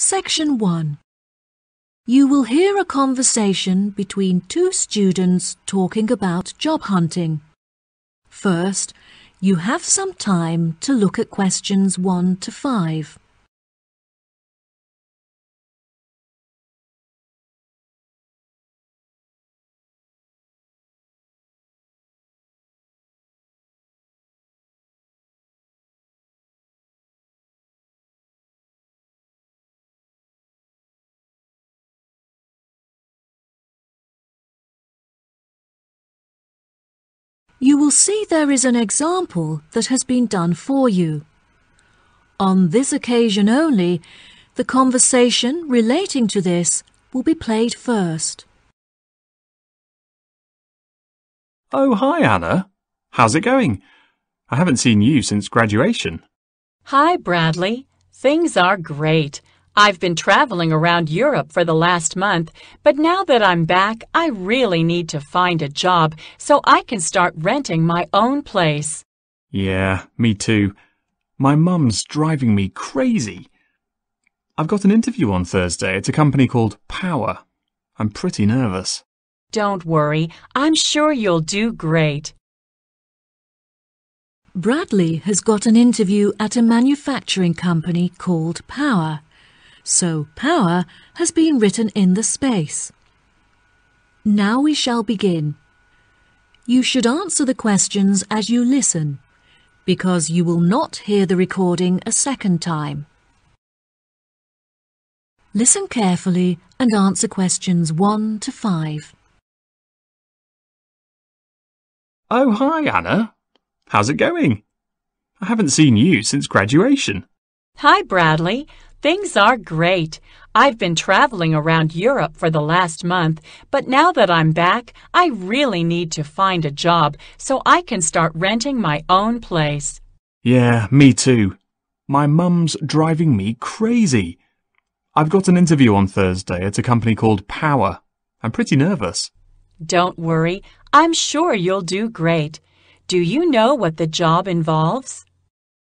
Section 1. You will hear a conversation between two students talking about job hunting. First, you have some time to look at questions 1 to 5. You will see there is an example that has been done for you. On this occasion only, the conversation relating to this will be played first. Oh, hi, Anna. How's it going? I haven't seen you since graduation. Hi, Bradley. Things are great. I've been traveling around Europe for the last month, but now that I'm back, I really need to find a job so I can start renting my own place. Yeah, me too. My mum's driving me crazy. I've got an interview on Thursday at a company called Power. I'm pretty nervous. Don't worry, I'm sure you'll do great. Bradley has got an interview at a manufacturing company called Power. So Power has been written in the space. Now we shall begin. You should answer the questions as you listen, because you will not hear the recording a second time. Listen carefully and answer questions 1 to 5. Oh, hi, Anna. How's it going? I haven't seen you since graduation. Hi, Bradley. Things are great. I've been traveling around Europe for the last month, but now that I'm back, I really need to find a job so I can start renting my own place. Yeah, me too. My mum's driving me crazy. I've got an interview on Thursday at a company called Power. I'm pretty nervous. Don't worry, I'm sure you'll do great. Do you know what the job involves?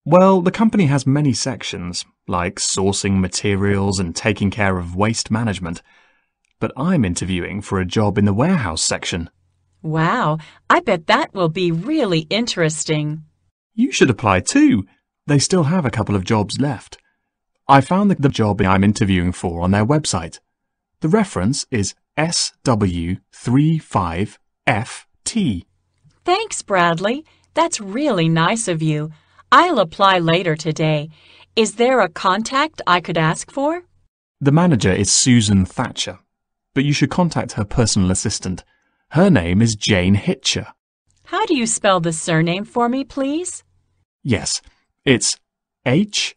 Well, the company has many sections, like sourcing materials and taking care of waste management. But I'm interviewing for a job in the warehouse section. Wow, I bet that will be really interesting. You should apply too. They still have a couple of jobs left. I found the job I'm interviewing for on their website. The reference is SW35FT. Thanks, Bradley. That's really nice of you. I'll apply later today. Is there a contact I could ask for? The manager is Susan Thatcher, but you should contact her personal assistant. Her name is Jane Hitcher. How do you spell the surname for me, please? Yes, it's Hitcher.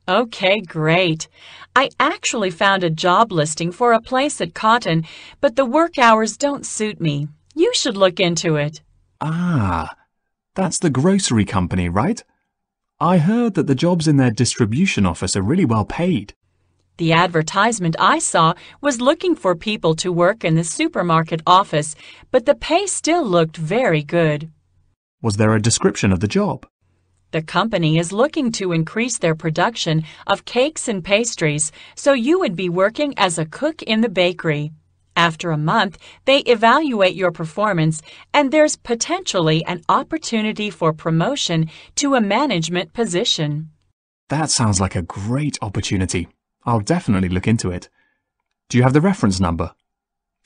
Okay, great. I actually found a job listing for a place at Cotton, but the work hours don't suit me. You should look into it. Ah, that's the grocery company, right? I heard that the jobs in their distribution office are really well paid. The advertisement I saw was looking for people to work in the supermarket office, but the pay still looked very good. Was there a description of the job? The company is looking to increase their production of cakes and pastries, so you would be working as a cook in the bakery. After a month, they evaluate your performance, and there's potentially an opportunity for promotion to a management position. That sounds like a great opportunity. I'll definitely look into it. Do you have the reference number?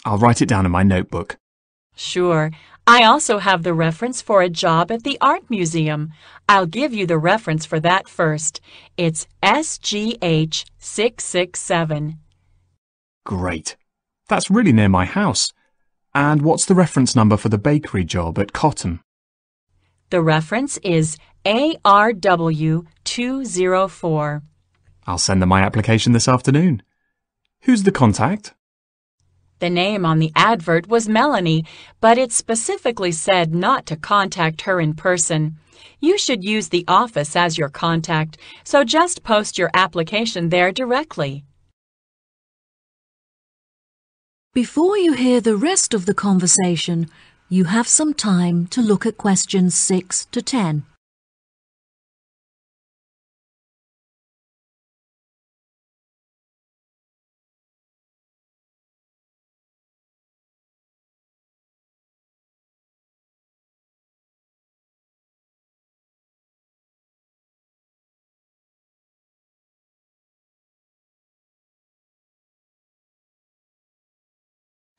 I'll write it down in my notebook. Sure. I also have the reference for a job at the art museum. I'll give you the reference for that first. It's SGH667. Great. That's really near my house. And what's the reference number for the bakery job at Cotton? The reference is ARW204. I'll send them my application this afternoon. Who's the contact? The name on the advert was Melanie, but it specifically said not to contact her in person. You should use the office as your contact, so just post your application there directly. Before you hear the rest of the conversation, you have some time to look at questions 6 to 10.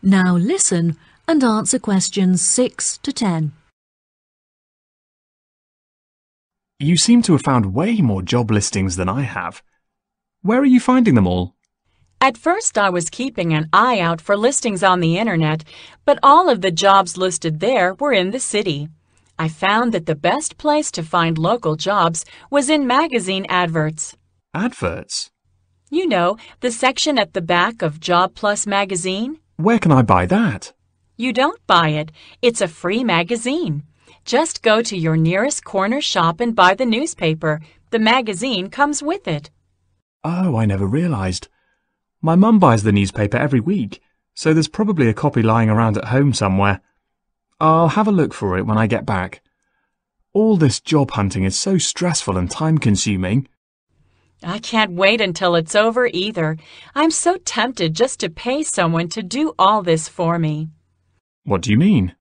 Now listen and answer questions 6 to 10. You seem to have found way more job listings than I have. Where are you finding them all? At first I was keeping an eye out for listings on the internet, but all of the jobs listed there were in the city. I found that the best place to find local jobs was in magazine adverts. Adverts? You know, the section at the back of Job Plus magazine? Where can I buy that? You don't buy it. It's a free magazine. Just go to your nearest corner shop and buy the newspaper. The magazine comes with it. Oh, I never realised. My mum buys the newspaper every week, so there's probably a copy lying around at home somewhere. I'll have a look for it when I get back. All this job hunting is so stressful and time-consuming. I can't wait until it's over either. I'm so tempted just to pay someone to do all this for me. What do you mean?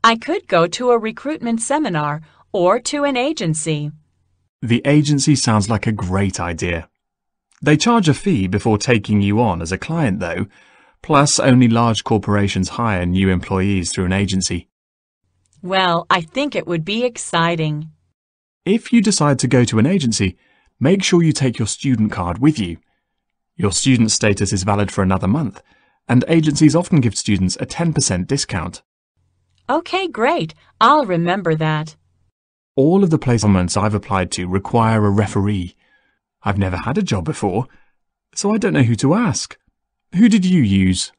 I could go to a recruitment seminar or to an agency. The agency sounds like a great idea. They charge a fee before taking you on as a client, though, plus only large corporations hire new employees through an agency. Well, I think it would be exciting. If you decide to go to an agency, make sure you take your student card with you. Your student status is valid for another month, and agencies often give students a 10% discount. Okay, great. I'll remember that. All of the placements I've applied to require a referee. I've never had a job before, so I don't know who to ask. Who did you use?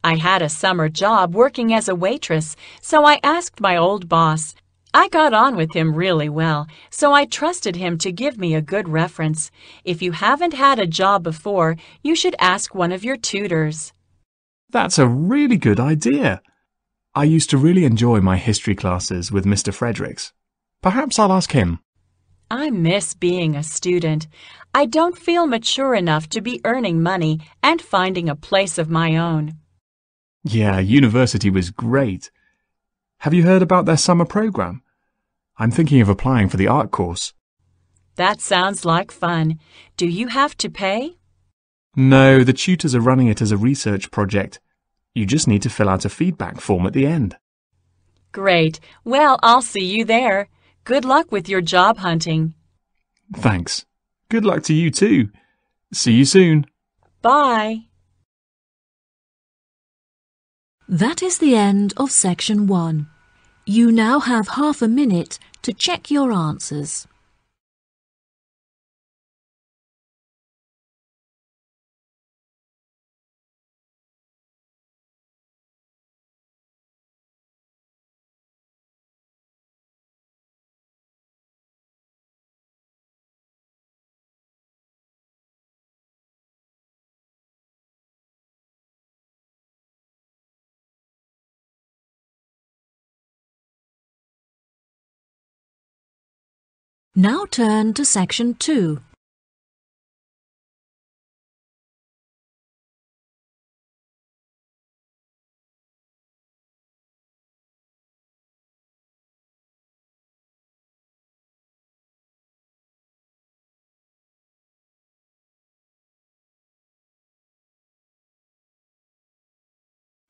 I had a summer job working as a waitress, so I asked my old boss. I got on with him really well, so I trusted him to give me a good reference. If you haven't had a job before, you should ask one of your tutors. That's a really good idea. I used to really enjoy my history classes with Mr. Fredericks. Perhaps I'll ask him. I miss being a student. I don't feel mature enough to be earning money and finding a place of my own. Yeah, university was great. Have you heard about their summer program? I'm thinking of applying for the art course. That sounds like fun. Do you have to pay? No, the tutors are running it as a research project. You just need to fill out a feedback form at the end. Great. Well, I'll see you there. Good luck with your job hunting. Thanks. Good luck to you too. See you soon. Bye. That is the end of section 1. You now have half a minute to check your answers. Now turn to section 2.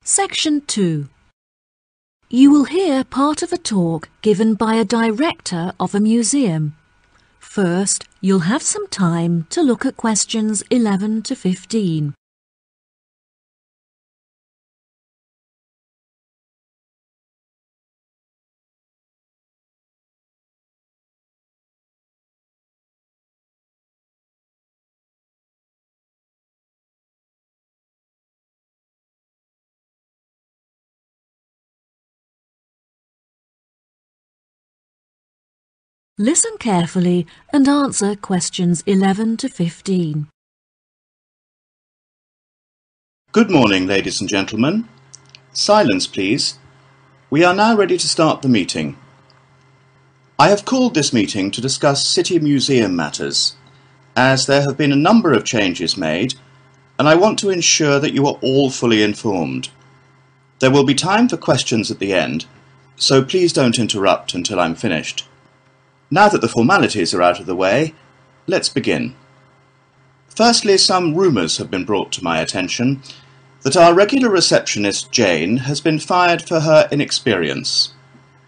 Section 2. You will hear part of a talk given by a director of a museum. First, you'll have some time to look at questions 11 to 15. Listen carefully and answer questions 11 to 15. Good morning, ladies and gentlemen. Silence, please. We are now ready to start the meeting. I have called this meeting to discuss City Museum matters, as there have been a number of changes made, and I want to ensure that you are all fully informed. There will be time for questions at the end, so please don't interrupt until I'm finished. Now that the formalities are out of the way, let's begin. Firstly, some rumours have been brought to my attention. that our regular receptionist Jane has been fired for her inexperience.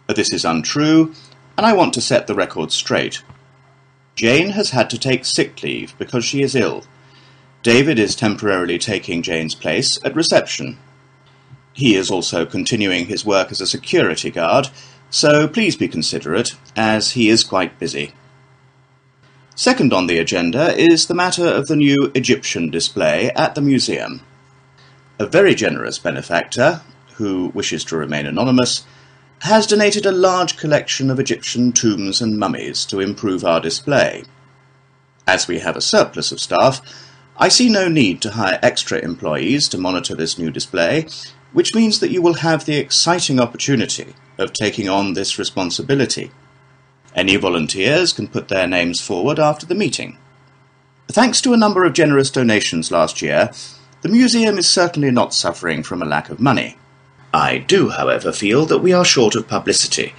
This is untrue, and I want to set the record straight. Jane has had to take sick leave because she is ill. David is temporarily taking Jane's place at reception. He is also continuing his work as a security guard, so please be considerate, as he is quite busy. Second on the agenda is the matter of the new Egyptian display at the museum. A very generous benefactor, who wishes to remain anonymous, has donated a large collection of Egyptian tombs and mummies to improve our display. As we have a surplus of staff, I see no need to hire extra employees to monitor this new display, which means that you will have the exciting opportunity of taking on this responsibility. Any volunteers can put their names forward after the meeting. Thanks to a number of generous donations last year, the museum is certainly not suffering from a lack of money. I do, however, feel that we are short of publicity,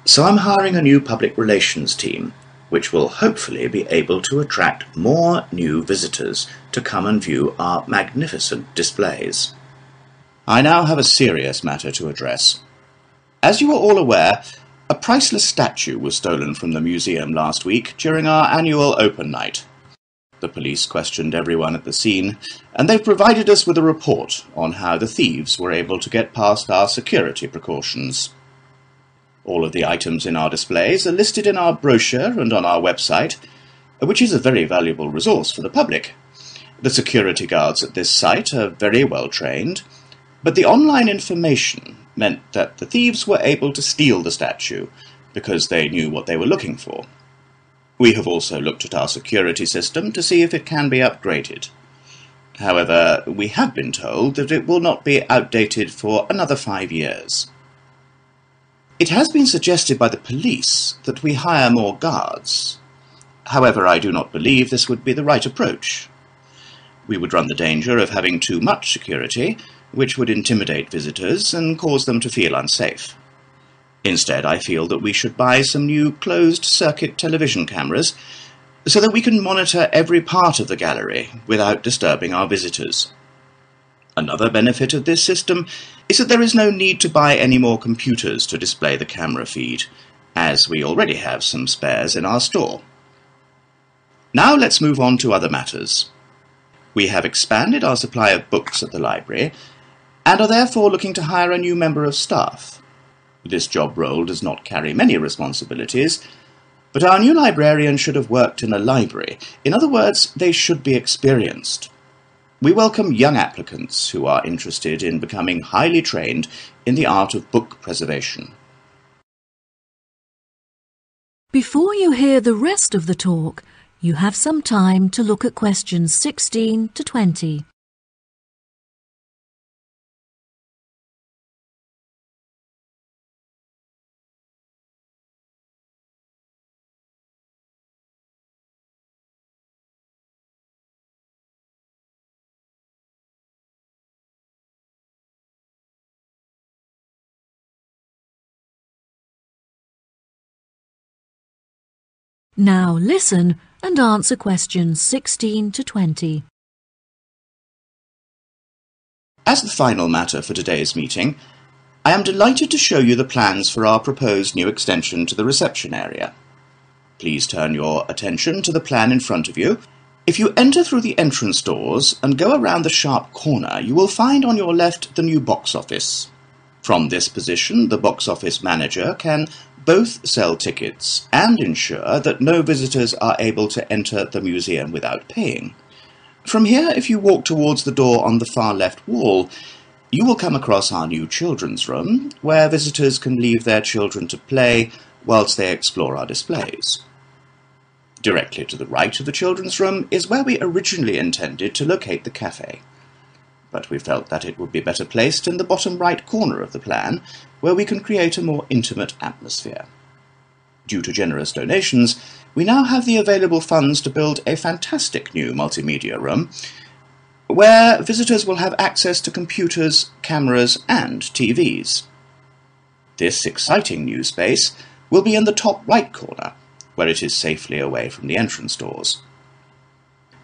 so I'm hiring a new public relations team, which will hopefully be able to attract more new visitors to come and view our magnificent displays. I now have a serious matter to address. As you are all aware, a priceless statue was stolen from the museum last week during our annual open night. The police questioned everyone at the scene, and they've provided us with a report on how the thieves were able to get past our security precautions. All of the items in our displays are listed in our brochure and on our website, which is a very valuable resource for the public. The security guards at this site are very well trained, but the online information meant that the thieves were able to steal the statue because they knew what they were looking for. We have also looked at our security system to see if it can be upgraded. However, we have been told that it will not be outdated for another 5 years. It has been suggested by the police that we hire more guards. However, I do not believe this would be the right approach. We would run the danger of having too much security, which would intimidate visitors and cause them to feel unsafe. Instead, I feel that we should buy some new closed-circuit television cameras so that we can monitor every part of the gallery without disturbing our visitors. Another benefit of this system is that there is no need to buy any more computers to display the camera feed, as we already have some spares in our store. Now let's move on to other matters. We have expanded our supply of books at the library and are therefore looking to hire a new member of staff. This job role does not carry many responsibilities, but our new librarian should have worked in a library. In other words, they should be experienced. We welcome young applicants who are interested in becoming highly trained in the art of book preservation. Before you hear the rest of the talk, you have some time to look at questions 16 to 20. Now listen and answer questions 16 to 20. As the final matter for today's meeting, I am delighted to show you the plans for our proposed new extension to the reception area. Please turn your attention to the plan in front of you. If you enter through the entrance doors and go around the sharp corner, you will find on your left the new box office. From this position, the box office manager can both sell tickets and ensure that no visitors are able to enter the museum without paying. From here, if you walk towards the door on the far left wall, you will come across our new children's room, where visitors can leave their children to play whilst they explore our displays. Directly to the right of the children's room is where we originally intended to locate the cafe, but we felt that it would be better placed in the bottom right corner of the plan, where we can create a more intimate atmosphere. Due to generous donations, we now have the available funds to build a fantastic new multimedia room, where visitors will have access to computers, cameras, and TVs. This exciting new space will be in the top right corner, where it is safely away from the entrance doors.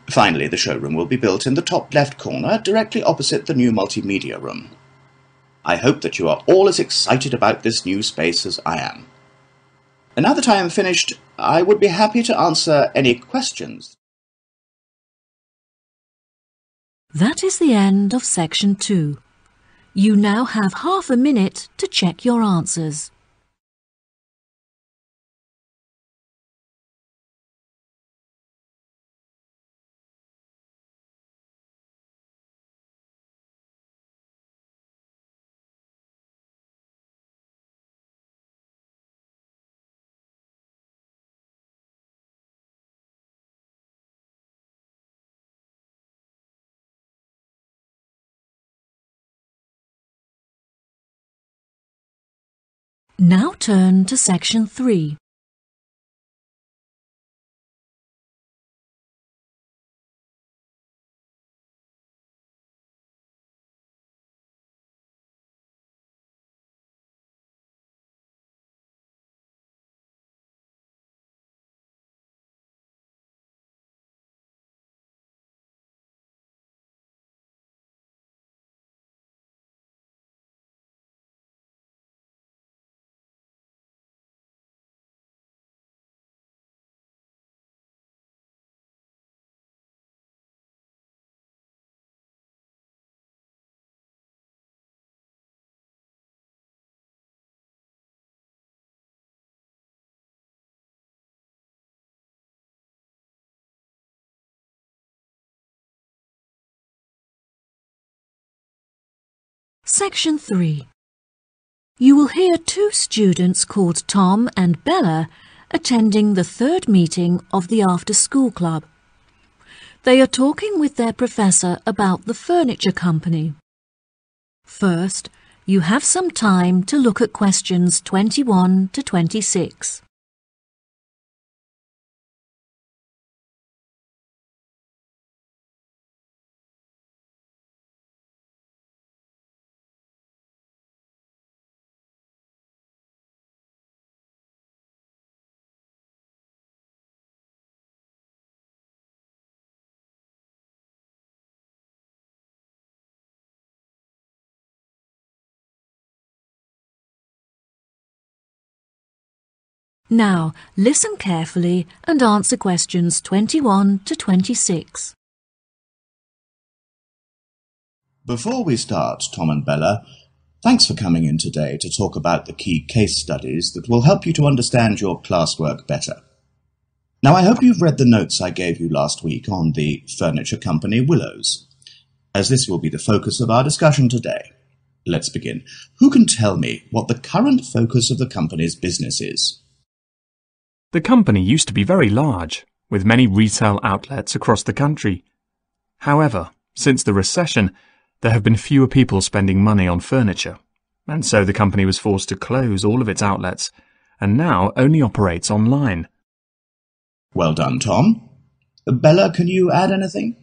Finally, the showroom will be built in the top left corner, directly opposite the new multimedia room. I hope that you are all as excited about this new space as I am. And now that I am finished, I would be happy to answer any questions. That is the end of section 2. You now have half a minute to check your answers. Now turn to section 3. Section 3. You will hear 2 students called Tom and Bella attending the 3rd meeting of the after-school club. They are talking with their professor about the furniture company. First, you have some time to look at questions 21 to 26. Now, listen carefully and answer questions 21 to 26. Before we start, Tom and Bella, thanks for coming in today to talk about the key case studies that will help you to understand your classwork better. Now, I hope you've read the notes I gave you last week on the furniture company Willows, as this will be the focus of our discussion today. Let's begin. Who can tell me what the current focus of the company's business is? The company used to be very large, with many retail outlets across the country. However, since the recession, there have been fewer people spending money on furniture, and so the company was forced to close all of its outlets, and now only operates online. Well done, Tom. Bella, can you add anything?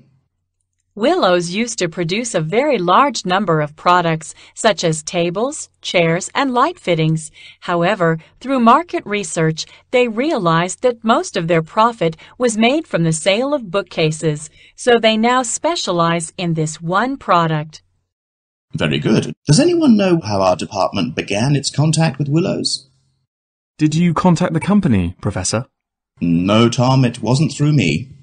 Willows used to produce a very large number of products, such as tables, chairs, and light fittings. However, through market research, they realized that most of their profit was made from the sale of bookcases, so they now specialize in this one product. Very good. Does anyone know how our department began its contact with Willows? Did you contact the company, Professor? No, Tom, it wasn't through me.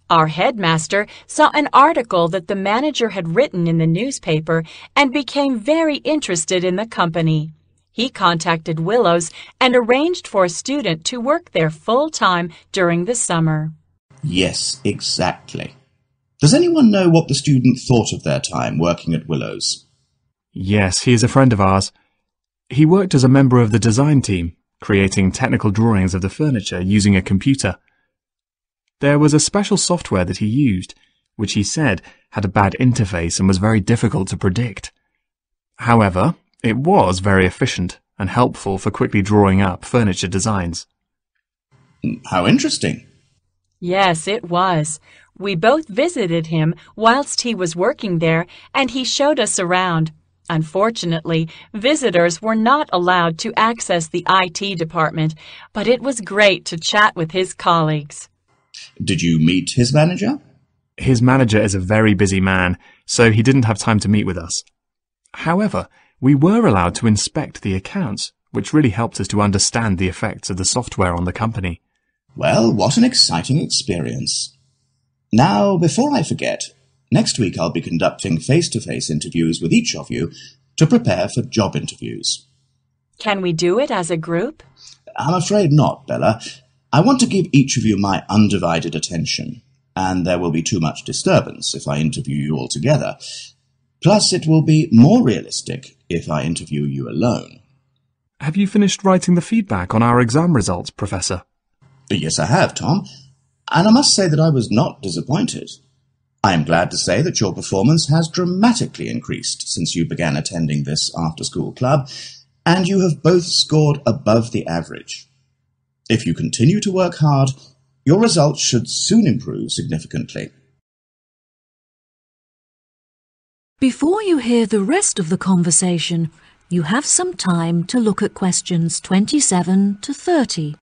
Our headmaster saw an article that the manager had written in the newspaper and became very interested in the company. He contacted Willows and arranged for a student to work there full-time during the summer. Yes, exactly. Does anyone know what the student thought of their time working at Willows? Yes, he is a friend of ours. He worked as a member of the design team, creating technical drawings of the furniture using a computer. There was a special software that he used, which he said had a bad interface and was very difficult to predict. However, it was very efficient and helpful for quickly drawing up furniture designs. How interesting. Yes, it was. We both visited him whilst he was working there, and he showed us around. Unfortunately, visitors were not allowed to access the IT department, but it was great to chat with his colleagues. Did you meet his manager? His manager is a very busy man, so he didn't have time to meet with us. However, we were allowed to inspect the accounts, which really helped us to understand the effects of the software on the company. Well, what an exciting experience. Now, before I forget, next week I'll be conducting face-to-face interviews with each of you to prepare for job interviews. Can we do it as a group? I'm afraid not, Bella. I want to give each of you my undivided attention, and there will be too much disturbance if I interview you all together. Plus, it will be more realistic if I interview you alone. Have you finished writing the feedback on our exam results, Professor? Yes, I have, Tom, and I must say that I was not disappointed. I am glad to say that your performance has dramatically increased since you began attending this after-school club, and you have both scored above the average. If you continue to work hard, your results should soon improve significantly. Before you hear the rest of the conversation, you have some time to look at questions 27 to 30.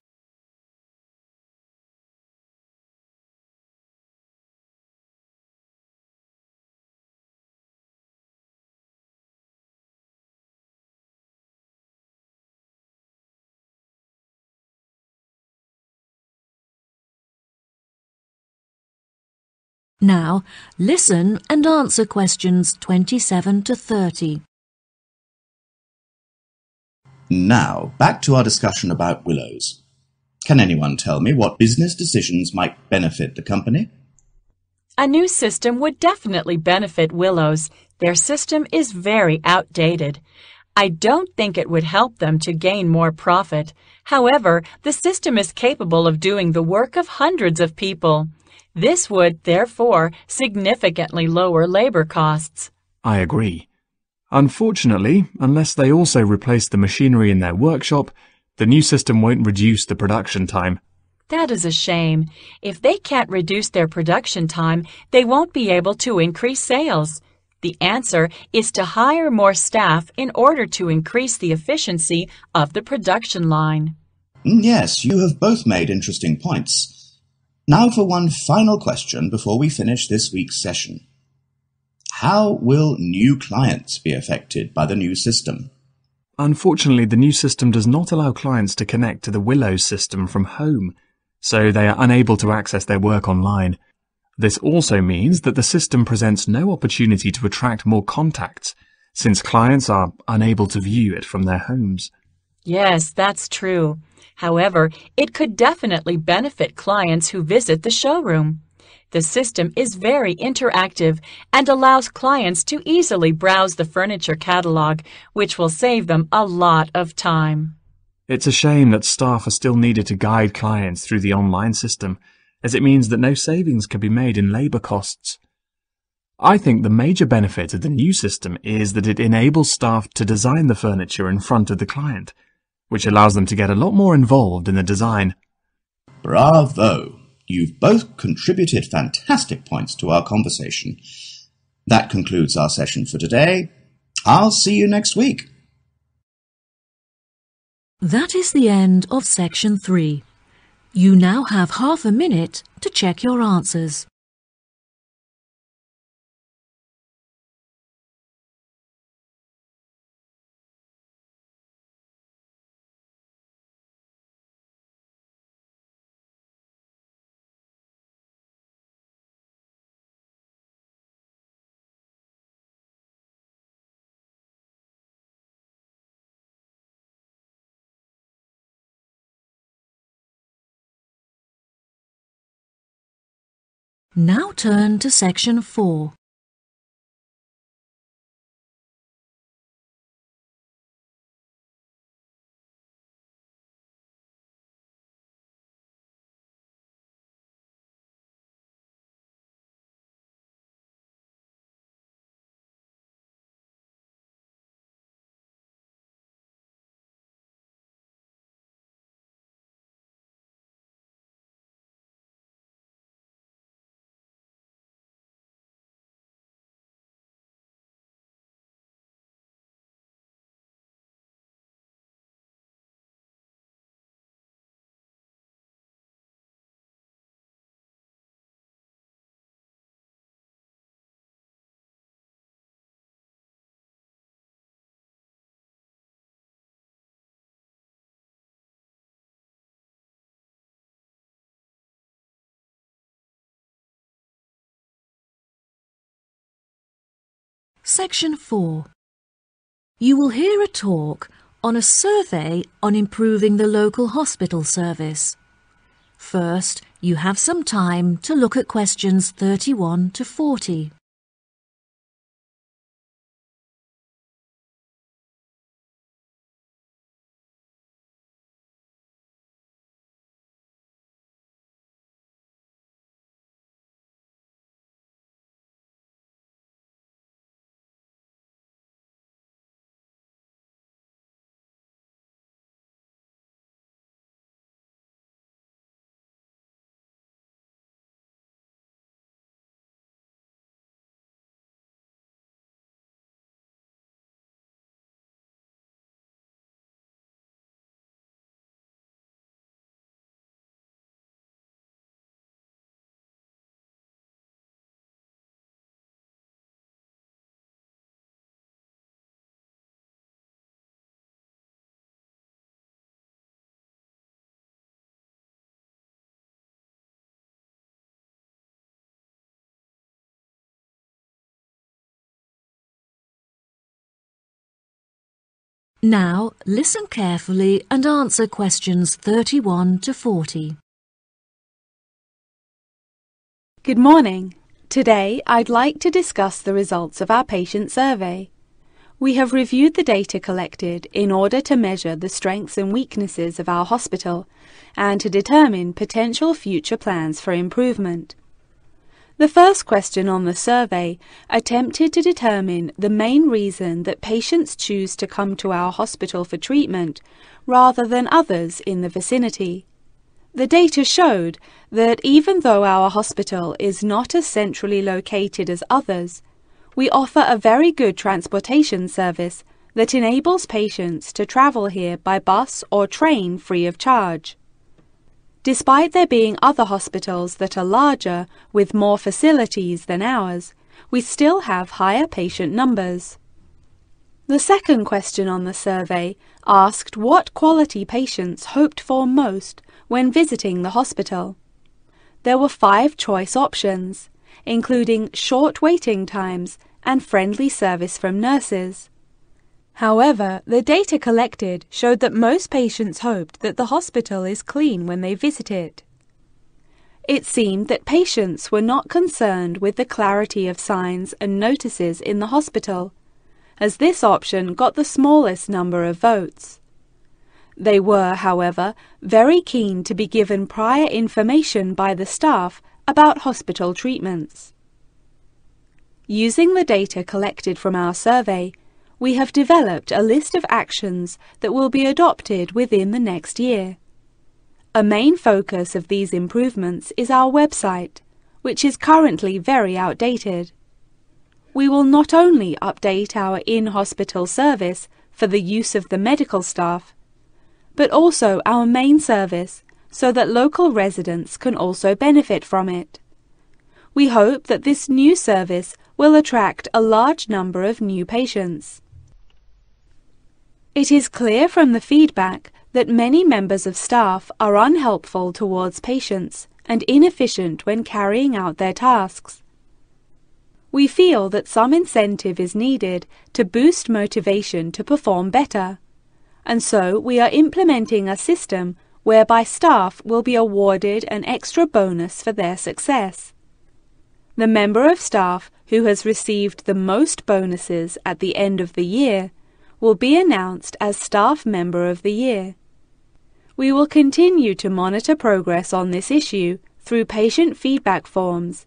Now, listen and answer questions 27 to 30. Now, back to our discussion about willows. Can anyone tell me what business decisions might benefit the company? A new system would definitely benefit Willows. Their system is very outdated. I don't think it would help them to gain more profit. However, the system is capable of doing the work of hundreds of people. This would, therefore, significantly lower labor costs. I agree. Unfortunately, unless they also replace the machinery in their workshop, the new system won't reduce the production time. That is a shame. If they can't reduce their production time, they won't be able to increase sales. The answer is to hire more staff in order to increase the efficiency of the production line. Yes, you have both made interesting points. Now for one final question before we finish this week's session. How will new clients be affected by the new system? Unfortunately, the new system does not allow clients to connect to the Willows system from home, so they are unable to access their work online. This also means that the system presents no opportunity to attract more contacts, since clients are unable to view it from their homes. Yes, that's true. However, it could definitely benefit clients who visit the showroom. The system is very interactive and allows clients to easily browse the furniture catalog, which will save them a lot of time. It's a shame that staff are still needed to guide clients through the online system, as it means that no savings can be made in labour costs. I think the major benefit of the new system is that it enables staff to design the furniture in front of the client, which allows them to get a lot more involved in the design. Bravo! You've both contributed fantastic points to our conversation. That concludes our session for today. I'll see you next week. That is the end of section 3. You now have half a minute to check your answers. Now turn to section 4. Section 4. You will hear a talk on a survey on improving the local hospital service. First, you have some time to look at questions 31 to 40. Now, listen carefully and answer questions 31 to 40. Good morning. Today, I'd like to discuss the results of our patient survey. We have reviewed the data collected in order to measure the strengths and weaknesses of our hospital and to determine potential future plans for improvement. The first question on the survey attempted to determine the main reason that patients choose to come to our hospital for treatment rather than others in the vicinity. The data showed that even though our hospital is not as centrally located as others, we offer a very good transportation service that enables patients to travel here by bus or train free of charge. Despite there being other hospitals that are larger with more facilities than ours, we still have higher patient numbers. The second question on the survey asked what quality patients hoped for most when visiting the hospital. There were 5 choice options, including short waiting times and friendly service from nurses. However, the data collected showed that most patients hoped that the hospital is clean when they visit it. It seemed that patients were not concerned with the clarity of signs and notices in the hospital, as this option got the smallest number of votes. They were, however, very keen to be given prior information by the staff about hospital treatments. Using the data collected from our survey, we have developed a list of actions that will be adopted within the next year. A main focus of these improvements is our website, which is currently very outdated. We will not only update our in-hospital service for the use of the medical staff, but also our main service so that local residents can also benefit from it. We hope that this new service will attract a large number of new patients. It is clear from the feedback that many members of staff are unhelpful towards patients and inefficient when carrying out their tasks. We feel that some incentive is needed to boost motivation to perform better, and so we are implementing a system whereby staff will be awarded an extra bonus for their success. The member of staff who has received the most bonuses at the end of the year will be announced as Staff Member of the Year. We will continue to monitor progress on this issue through patient feedback forms,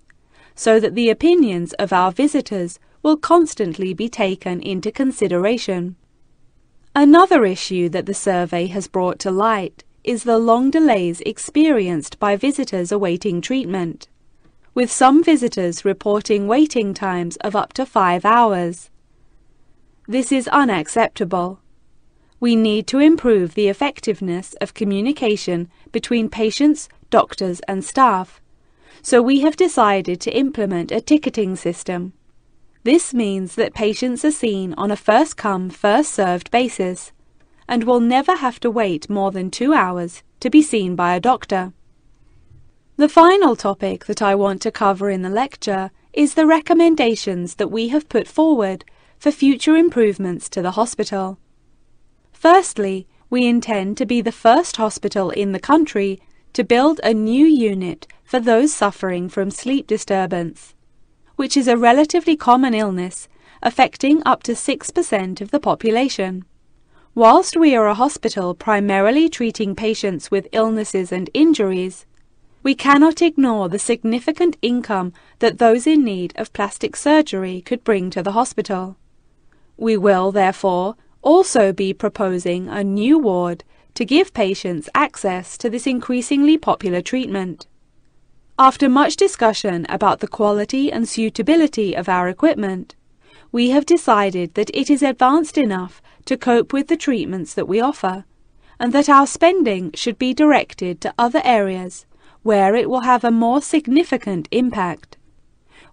so that the opinions of our visitors will constantly be taken into consideration. Another issue that the survey has brought to light is the long delays experienced by visitors awaiting treatment, with some visitors reporting waiting times of up to 5 hours. This is unacceptable. We need to improve the effectiveness of communication between patients, doctors and staff, so we have decided to implement a ticketing system. This means that patients are seen on a first-come, first-served basis and will never have to wait more than 2 hours to be seen by a doctor. The final topic that I want to cover in the lecture is the recommendations that we have put forward for future improvements to the hospital. Firstly, we intend to be the first hospital in the country to build a new unit for those suffering from sleep disturbance, which is a relatively common illness affecting up to 6% of the population. Whilst we are a hospital primarily treating patients with illnesses and injuries, we cannot ignore the significant income that those in need of plastic surgery could bring to the hospital. We will, therefore, also be proposing a new ward to give patients access to this increasingly popular treatment. After much discussion about the quality and suitability of our equipment, we have decided that it is advanced enough to cope with the treatments that we offer, and that our spending should be directed to other areas where it will have a more significant impact.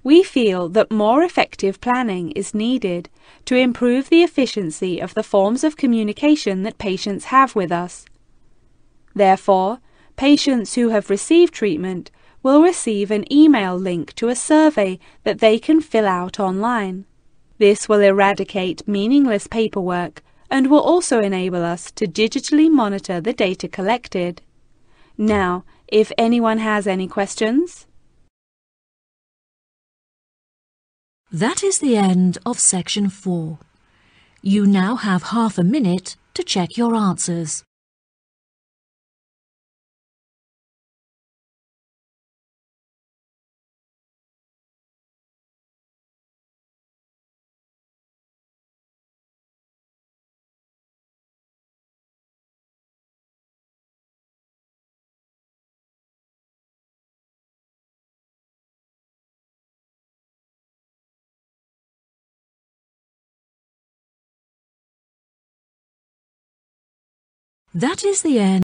We feel that more effective planning is needed to improve the efficiency of the forms of communication that patients have with us. Therefore, patients who have received treatment will receive an email link to a survey that they can fill out online. This will eradicate meaningless paperwork and will also enable us to digitally monitor the data collected. Now, if anyone has any questions. That is the end of section 4. You now have half a minute to check your answers. That is the end.